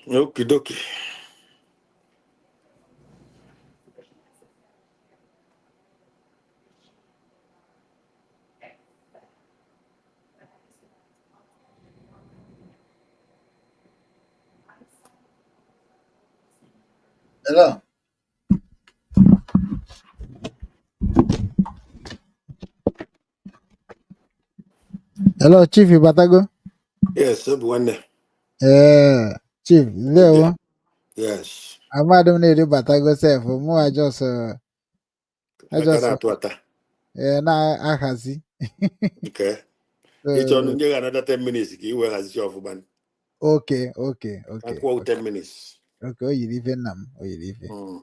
Okie dokie. Hello. Hello, Chief Ibatago. Yes, Obinwannem. Chief, Leo. Yes. I'm Madam Lady Batago self. More I just na ahazi. Okay. Each on another 10 minutes. You will have your man. Okay. And quote 10 minutes. Okay, you live in Nam. Or you live in.